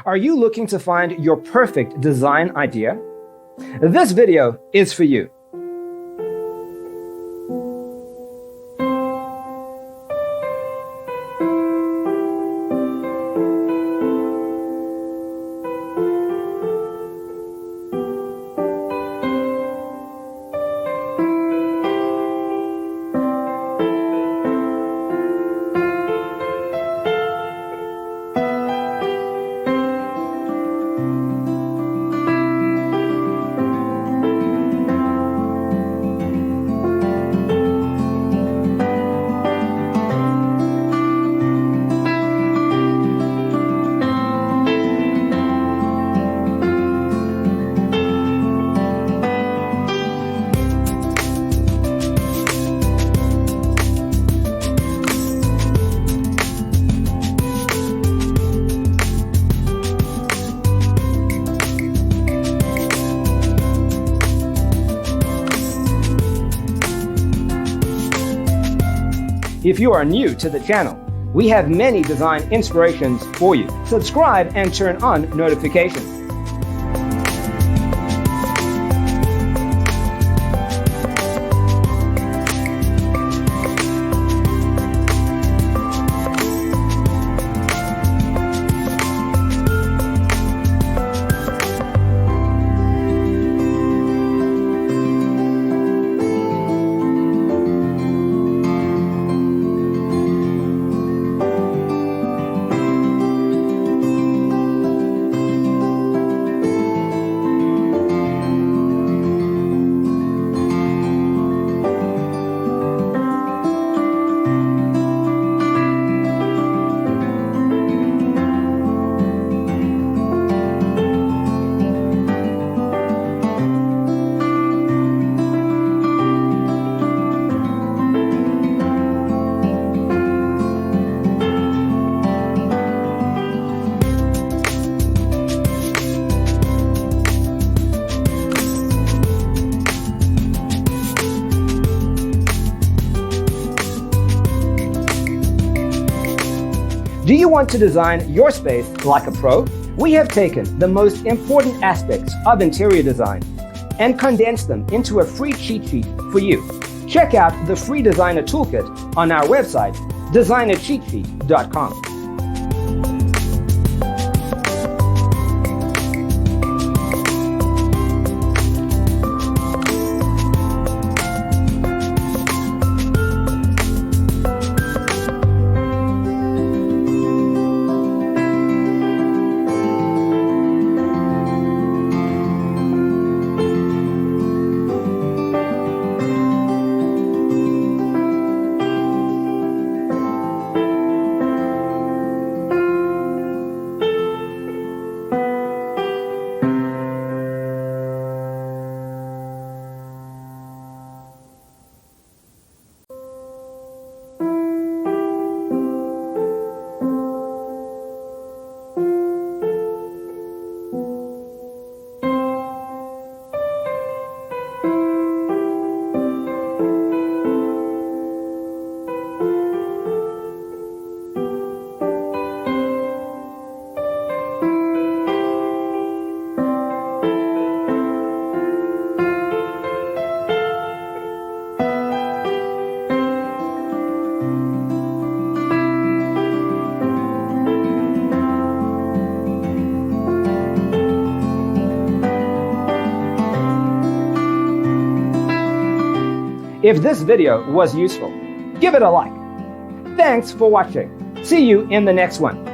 Are you looking to find your perfect design idea? This video is for you. If you are new to the channel, we have many design inspirations for you. Subscribe and turn on notifications. Do you want to design your space like a pro? We have taken the most important aspects of interior design and condensed them into a free cheat sheet for you. Check out the free designer toolkit on our website, designercheatsheet.com. If this video was useful, give it a like. Thanks for watching. See you in the next one.